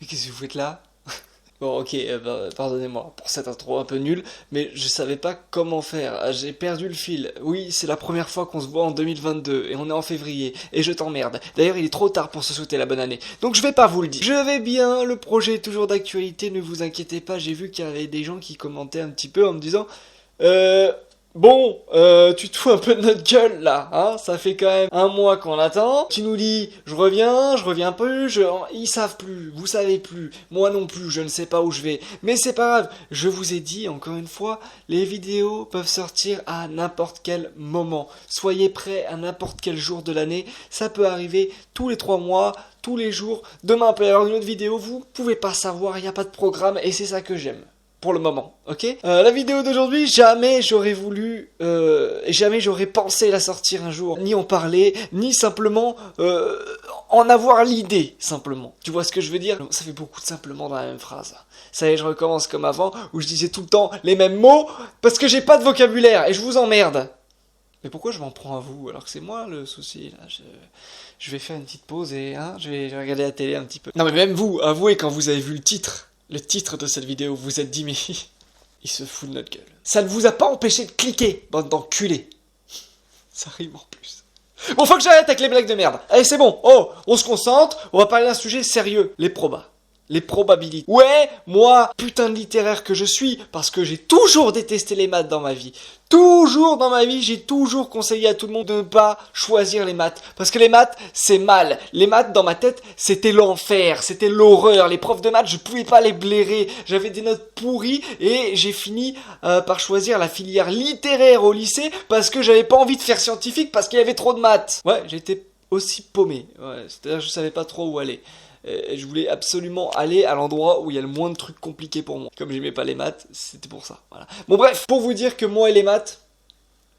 Mais qu'est-ce que vous faites là? Bon, ok, pardonnez-moi pour cette intro un peu nulle, mais je savais pas comment faire. J'ai perdu le fil. Oui, c'est la première fois qu'on se voit en 2022 et on est en février et je t'emmerde. D'ailleurs, il est trop tard pour se souhaiter la bonne année, donc je vais pas vous le dire. Je vais bien, le projet est toujours d'actualité, ne vous inquiétez pas. J'ai vu qu'il y avait des gens qui commentaient un petit peu en me disant euh, bon, tu te fous un peu de notre gueule là, hein? Ça fait quand même un mois qu'on attend. Tu nous dis, je reviens plus, ils savent plus, vous savez plus, moi non plus, je ne sais pas où je vais. Mais c'est pas grave, je vous ai dit encore une fois, les vidéos peuvent sortir à n'importe quel moment. Soyez prêts à n'importe quel jour de l'année, ça peut arriver tous les 3 mois, tous les jours. Demain peut y avoir une autre vidéo, vous pouvez pas savoir, il n'y a pas de programme et c'est ça que j'aime. Pour le moment, ok. La vidéo d'aujourd'hui, jamais j'aurais voulu, jamais j'aurais pensé la sortir un jour, ni en parler, ni simplement en avoir l'idée, simplement. Tu vois ce que je veux dire? Ça fait beaucoup de simplement dans la même phrase. Ça y est, je recommence comme avant, où je disais tout le temps les mêmes mots, parce que j'ai pas de vocabulaire, et je vous emmerde. Mais pourquoi je m'en prends à vous, alors que c'est moi le souci, là, je vais faire une petite pause et hein, je vais regarder la télé un petit peu. Non mais même vous, avouez quand vous avez vu le titre de cette vidéo, vous vous êtes dit mais il se fout de notre gueule. Ça ne vous a pas empêché de cliquer, bande d'enculés. Ça rime en plus. Bon, faut que j'arrête avec les blagues de merde. Allez, c'est bon. Oh, on se concentre, on va parler d'un sujet sérieux. Les probas. Les probabilités. Ouais, moi, putain de littéraire que je suis, parce que j'ai toujours détesté les maths dans ma vie. Toujours dans ma vie, j'ai toujours conseillé à tout le monde de ne pas choisir les maths. Parce que les maths, c'est mal. Les maths, dans ma tête, c'était l'enfer, c'était l'horreur. Les profs de maths, je pouvais pas les blairer. J'avais des notes pourries et j'ai fini par choisir la filière littéraire au lycée parce que j'avais pas envie de faire scientifique parce qu'il y avait trop de maths. Ouais, j'étais aussi paumé. Ouais, c'est-à-dire que je savais pas trop où aller. Je voulais absolument aller à l'endroit où il y a le moins de trucs compliqués pour moi. Comme j'aimais pas les maths, c'était pour ça. Voilà. Bon bref, pour vous dire que moi et les maths,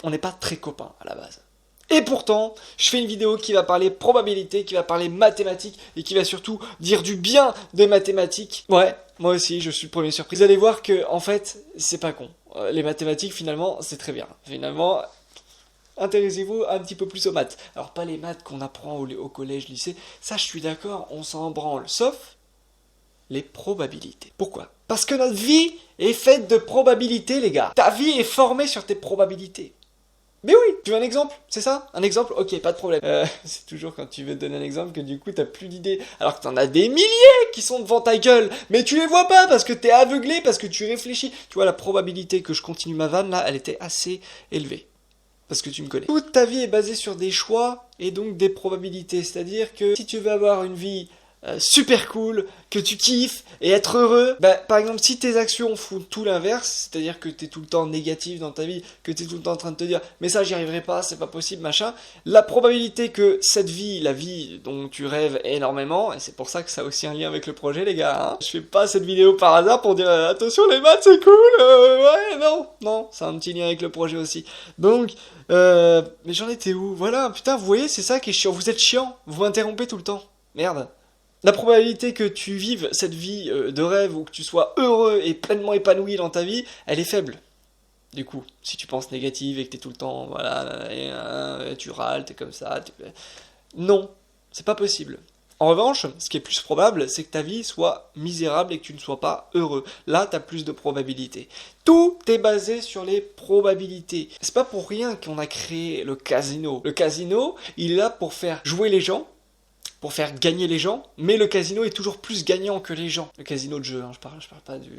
on n'est pas très copains à la base. Et pourtant, je fais une vidéo qui va parler probabilité, qui va parler mathématiques et qui va surtout dire du bien des mathématiques. Ouais, moi aussi, je suis le premier surpris. Vous allez voir que, en fait, c'est pas con. Les mathématiques, finalement, c'est très bien. Finalement, intéressez-vous un petit peu plus aux maths. Alors pas les maths qu'on apprend au collège, lycée, ça je suis d'accord, on s'en branle. Sauf les probabilités. Pourquoi? Parce que notre vie est faite de probabilités, les gars. Ta vie est formée sur tes probabilités. Mais oui, tu veux un exemple? C'est ça? Un exemple? Ok, pas de problème. C'est toujours quand tu veux te donner un exemple que du coup t'as plus d'idées. Alors que t'en as des milliers qui sont devant ta gueule. Mais tu les vois pas parce que t'es aveuglé, parce que tu réfléchis. Tu vois, la probabilité que je continue ma vanne là, elle était assez élevée. Parce que tu me connais. Toute ta vie est basée sur des choix et donc des probabilités. C'est-à-dire que si tu veux avoir une vie super cool, que tu kiffes et être heureux, bah, par exemple, si tes actions font tout l'inverse, c'est-à-dire que tu es tout le temps négatif dans ta vie, que tu es tout le temps en train de te dire mais ça j'y arriverai pas, c'est pas possible, machin, la probabilité que cette vie, la vie dont tu rêves énormément, et c'est pour ça que ça a aussi un lien avec le projet les gars, hein, je fais pas cette vidéo par hasard pour dire attention les maths c'est cool, ouais non, c'est un petit lien avec le projet aussi. Donc, mais j'en étais où? Voilà, putain, vous voyez, c'est ça qui est chiant, vous êtes chiant, vous m'interrompez tout le temps, merde. La probabilité que tu vives cette vie de rêve ou que tu sois heureux et pleinement épanoui dans ta vie, elle est faible. Du coup, si tu penses négative et que t'es tout le temps, voilà, tu râles, t'es comme ça, non, c'est pas possible. En revanche, ce qui est plus probable, c'est que ta vie soit misérable et que tu ne sois pas heureux. Là, t'as plus de probabilités. Tout est basé sur les probabilités. C'est pas pour rien qu'on a créé le casino. Le casino, il est là pour faire jouer les gens, pour faire gagner les gens, mais le casino est toujours plus gagnant que les gens. Le casino de jeu, hein, je parle pas du...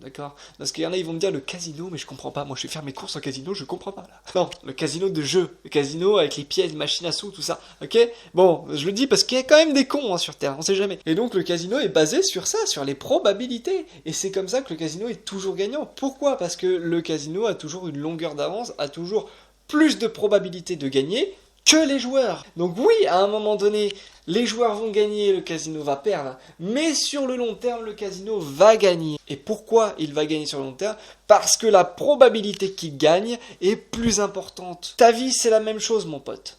D'accord? Parce qu'il y en a, ils vont me dire le casino, mais je comprends pas. Moi, je vais faire mes courses en casino, je comprends pas, là. Non, le casino de jeu. Le casino avec les pièces, machines à sous, tout ça. Ok? Bon, je le dis parce qu'il y a quand même des cons hein, sur Terre, on sait jamais. Et donc, le casino est basé sur ça, sur les probabilités. Et c'est comme ça que le casino est toujours gagnant. Pourquoi? Parce que le casino a toujours une longueur d'avance, a toujours plus de probabilités de gagner que les joueurs. Donc oui, à un moment donné, les joueurs vont gagner, le casino va perdre, mais sur le long terme, le casino va gagner. Et pourquoi il va gagner sur le long terme? Parce que la probabilité qu'il gagne est plus importante. Ta vie, c'est la même chose, mon pote.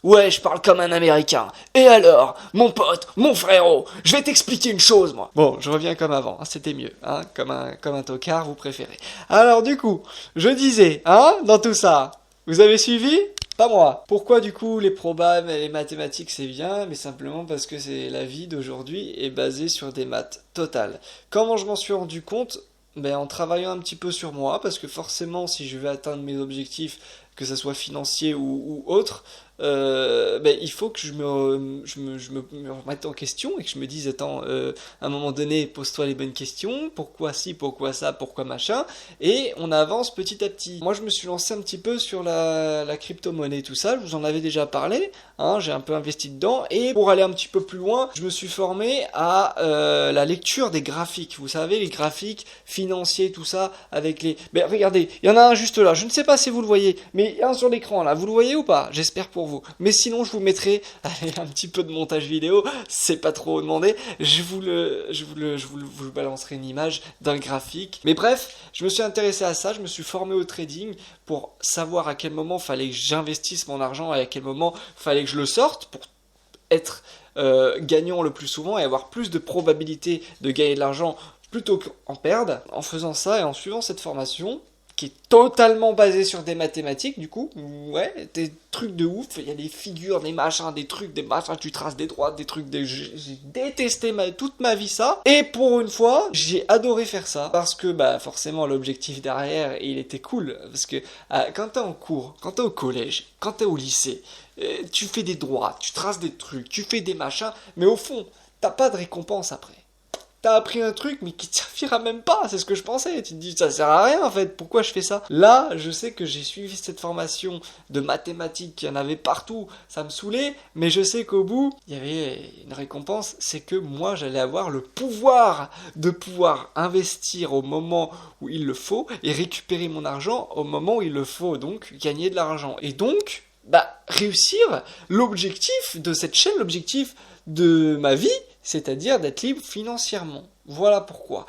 Ouais, je parle comme un Américain. Et alors, mon pote, mon frérot, je vais t'expliquer une chose, moi. Bon, je reviens comme avant, hein, c'était mieux, hein, comme un tocard, vous préférez. Alors du coup, je disais, hein, dans tout ça, vous avez suivi? Pas moi. Pourquoi du coup les probas et les mathématiques c'est bien? Mais simplement parce que c'est la vie d'aujourd'hui est basée sur des maths totales. Comment je m'en suis rendu compte? Ben, en travaillant un petit peu sur moi, parce que forcément si je veux atteindre mes objectifs, que ce soit financier ou autre, ben, il faut que me remette en question et que je me dise, attends, à un moment donné, pose-toi les bonnes questions, pourquoi ci, pourquoi ça, pourquoi machin, et on avance petit à petit. Moi, je me suis lancé un petit peu sur la crypto-monnaie, tout ça, je vous en avais déjà parlé, hein, j'ai un peu investi dedans, et pour aller un petit peu plus loin, je me suis formé à la lecture des graphiques, vous savez, les graphiques financiers, tout ça, avec les... Ben, regardez, il y en a un juste là, je ne sais pas si vous le voyez, mais il y a un sur l'écran là, vous le voyez ou pas? J'espère pour vous. Mais sinon, je vous mettrai allez, un petit peu de montage vidéo, c'est pas trop demandé. Je vous balancerai une image d'un graphique. Mais bref, je me suis intéressé à ça, je me suis formé au trading pour savoir à quel moment fallait que j'investisse mon argent et à quel moment fallait que je le sorte pour être gagnant le plus souvent et avoir plus de probabilité de gagner de l'argent plutôt qu'en perdre. En faisant ça et en suivant cette formation, qui est totalement basé sur des mathématiques, du coup, ouais, des trucs de ouf, il y a des figures, des machins, des machins, tu traces des droites, des trucs, j'ai détesté toute ma vie ça, et pour une fois, j'ai adoré faire ça, parce que, bah, forcément, l'objectif derrière, il était cool, parce que quand t'es en cours, quand t'es au collège, quand t'es au lycée, tu fais des droites, tu traces des trucs, tu fais des machins, mais au fond, t'as pas de récompense après. T'as appris un truc mais qui te servira même pas, c'est ce que je pensais. Tu te dis ça sert à rien en fait, pourquoi je fais ça? Là, je sais que j'ai suivi cette formation de mathématiques, il y en avait partout, ça me saoulait, mais je sais qu'au bout, il y avait une récompense, c'est que moi j'allais avoir le pouvoir de pouvoir investir au moment où il le faut et récupérer mon argent au moment où il le faut, donc gagner de l'argent. Et donc, bah, réussir l'objectif de cette chaîne, l'objectif de ma vie, c'est-à-dire d'être libre financièrement. Voilà pourquoi.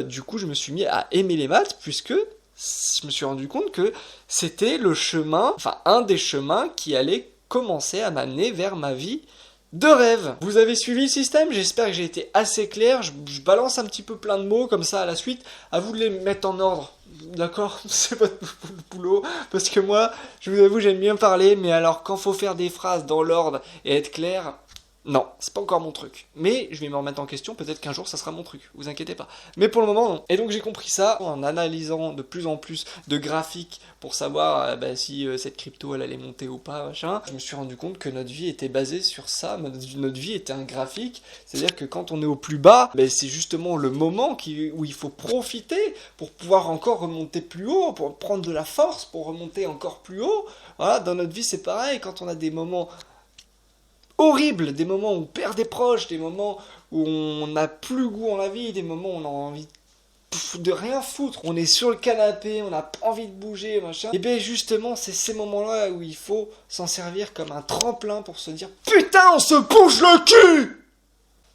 Du coup, je me suis mis à aimer les maths, puisque je me suis rendu compte que c'était le chemin, enfin un des chemins qui allait commencer à m'amener vers ma vie de rêve. Vous avez suivi le système? J'espère que j'ai été assez clair. Je balance un petit peu plein de mots comme ça à la suite. À vous de les mettre en ordre. D'accord? C'est votre boulot. Parce que moi, je vous avoue, j'aime bien parler. Mais alors, quand faut faire des phrases dans l'ordre et être clair, non, c'est pas encore mon truc. Mais je vais me remettre en question, peut-être qu'un jour ça sera mon truc, vous inquiétez pas. Mais pour le moment, non. Et donc j'ai compris ça en analysant de plus en plus de graphiques pour savoir si cette crypto elle allait monter ou pas, machin. Je me suis rendu compte que notre vie était basée sur ça, notre vie était un graphique. C'est-à-dire que quand on est au plus bas, c'est justement le moment où il faut profiter pour pouvoir encore remonter plus haut, pour prendre de la force, pour remonter encore plus haut. Voilà, dans notre vie c'est pareil, quand on a des moments horrible, des moments où on perd des proches, des moments où on n'a plus goût en la vie, des moments où on a envie de rien foutre, on est sur le canapé, on n'a pas envie de bouger, machin. Et bien justement, c'est ces moments-là où il faut s'en servir comme un tremplin pour se dire putain, on se bouge le cul!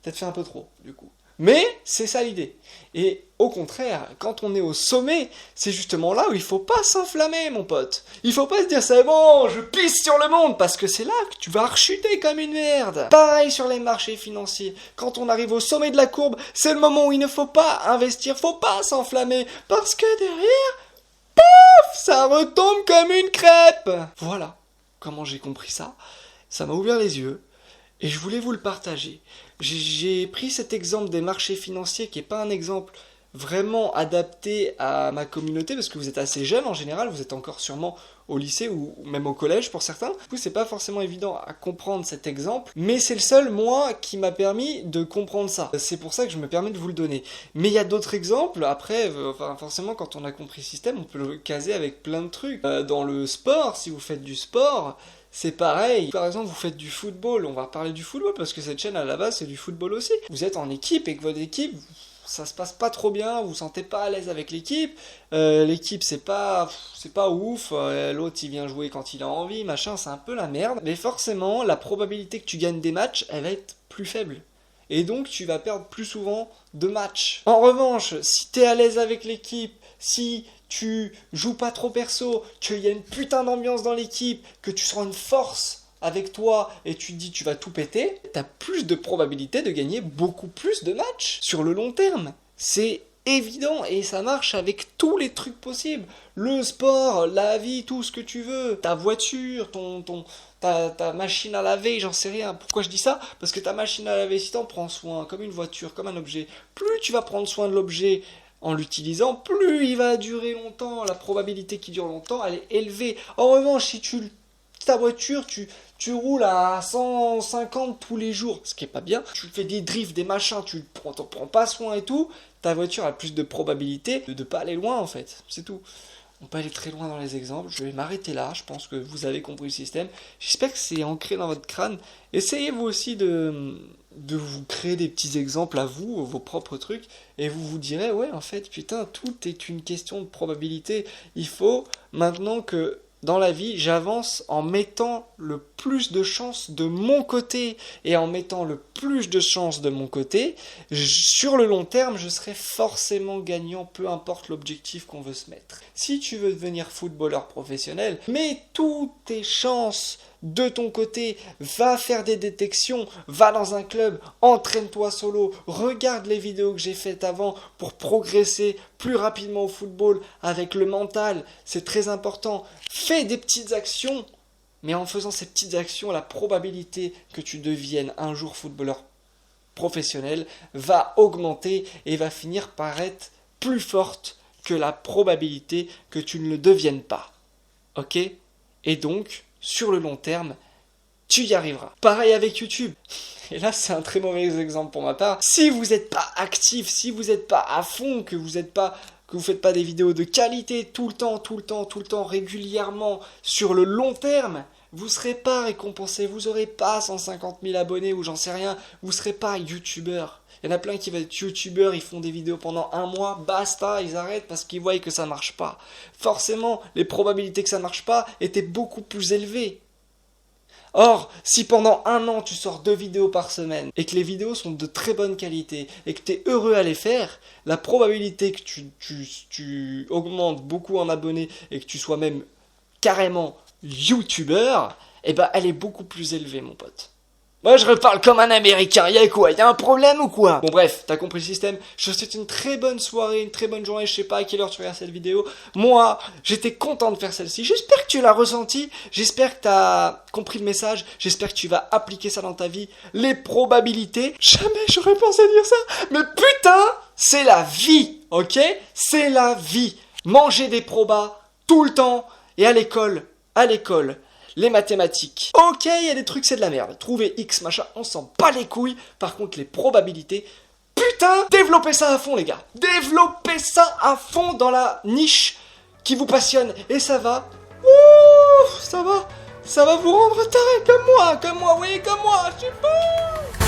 Peut-être fait un peu trop, du coup. Mais c'est ça l'idée. Et au contraire, quand on est au sommet, c'est justement là où il faut pas s'enflammer, mon pote. Il faut pas se dire c'est bon, je pisse sur le monde, parce que c'est là que tu vas rechuter comme une merde. Pareil sur les marchés financiers. Quand on arrive au sommet de la courbe, c'est le moment où il ne faut pas investir, faut pas s'enflammer, parce que derrière, pouf, ça retombe comme une crêpe. Voilà comment j'ai compris ça. Ça m'a ouvert les yeux. Et je voulais vous le partager. J'ai pris cet exemple des marchés financiers qui n'est pas un exemple vraiment adapté à ma communauté parce que vous êtes assez jeune en général, vous êtes encore sûrement au lycée ou même au collège pour certains. Du coup, c'est pas forcément évident à comprendre cet exemple, mais c'est le seul, moi, qui m'a permis de comprendre ça. C'est pour ça que je me permets de vous le donner. Mais il y a d'autres exemples, après, forcément, quand on a compris le système, on peut le caser avec plein de trucs. Dans le sport, si vous faites du sport, c'est pareil. Par exemple, vous faites du football. On va parler du football parce que cette chaîne à la base c'est du football aussi. Vous êtes en équipe et que votre équipe, ça se passe pas trop bien, vous vous sentez pas à l'aise avec l'équipe. L'équipe c'est pas ouf. L'autre il vient jouer quand il a envie, machin, c'est un peu la merde. Mais forcément, la probabilité que tu gagnes des matchs, elle va être plus faible. Et donc tu vas perdre plus souvent de matchs. En revanche, si t'es à l'aise avec l'équipe, si tu joues pas trop perso, qu'il y a une putain d'ambiance dans l'équipe, que tu sens une force avec toi et tu te dis tu vas tout péter, t'as plus de probabilité de gagner beaucoup plus de matchs sur le long terme. C'est évident et ça marche avec tous les trucs possibles. Le sport, la vie, tout ce que tu veux. Ta voiture, ta machine à laver, j'en sais rien. Pourquoi je dis ça? Parce que ta machine à laver, si t'en prends soin, comme une voiture, comme un objet, plus tu vas prendre soin de l'objet en l'utilisant, plus il va durer longtemps. La probabilité qu'il dure longtemps, elle est élevée. En revanche, si ta voiture, tu roules à 150 tous les jours, ce qui est pas bien. Tu fais des drifts, des machins, t'en prends pas soin et tout. Ta voiture a plus de probabilité de pas aller loin en fait. C'est tout. On peut aller très loin dans les exemples. Je vais m'arrêter là. Je pense que vous avez compris le système. J'espère que c'est ancré dans votre crâne. Essayez vous aussi de vous créer des petits exemples à vous, vos propres trucs, et vous vous direz, ouais, en fait, putain, tout est une question de probabilité. Il faut maintenant que dans la vie, j'avance en mettant le plus de chances de mon côté. Et en mettant le plus de chances de mon côté, sur le long terme, je serai forcément gagnant, peu importe l'objectif qu'on veut se mettre. Si tu veux devenir footballeur professionnel, mets toutes tes chances de ton côté, va faire des détections, va dans un club, entraîne-toi solo, regarde les vidéos que j'ai faites avant pour progresser plus rapidement au football avec le mental, c'est très important. Fais des petites actions, mais en faisant ces petites actions, la probabilité que tu deviennes un jour footballeur professionnel va augmenter et va finir par être plus forte que la probabilité que tu ne le deviennes pas. Ok? Et donc, sur le long terme, tu y arriveras. Pareil avec YouTube. Et là, c'est un très mauvais exemple pour ma part. Si vous n'êtes pas actif, si vous n'êtes pas à fond, que vous faites pas des vidéos de qualité tout le temps, régulièrement, sur le long terme, vous ne serez pas récompensé, vous n'aurez pas 150 000 abonnés ou j'en sais rien, vous ne serez pas youtubeur. Il y en a plein qui vont être youtubeurs, ils font des vidéos pendant un mois, basta, ils arrêtent parce qu'ils voient que ça marche pas. Forcément, les probabilités que ça marche pas étaient beaucoup plus élevées. Or, si pendant un an tu sors 2 vidéos par semaine et que les vidéos sont de très bonne qualité et que tu es heureux à les faire, la probabilité que tu augmentes beaucoup en abonnés et que tu sois même carrément youtubeur, eh ben elle est beaucoup plus élevée mon pote. Moi je reparle comme un américain, y'a quoi? Y'a un problème ou quoi? Bon bref, t'as compris le système. Je te souhaite une très bonne soirée, une très bonne journée, je sais pas à quelle heure tu regardes cette vidéo. Moi, j'étais content de faire celle-ci, j'espère que tu l'as ressenti, j'espère que t'as compris le message, j'espère que tu vas appliquer ça dans ta vie. Les probabilités, jamais j'aurais pensé dire ça, mais putain, c'est la vie, ok? C'est la vie. Manger des probas tout le temps et à l'école, les mathématiques. Ok, il y a des trucs, c'est de la merde. Trouver X, machin, on s'en bat les couilles. Par contre, les probabilités, putain, développez ça à fond, les gars. Développez ça à fond dans la niche qui vous passionne. Et ça va, ça va vous rendre taré comme moi, oui, comme moi, je suis fou.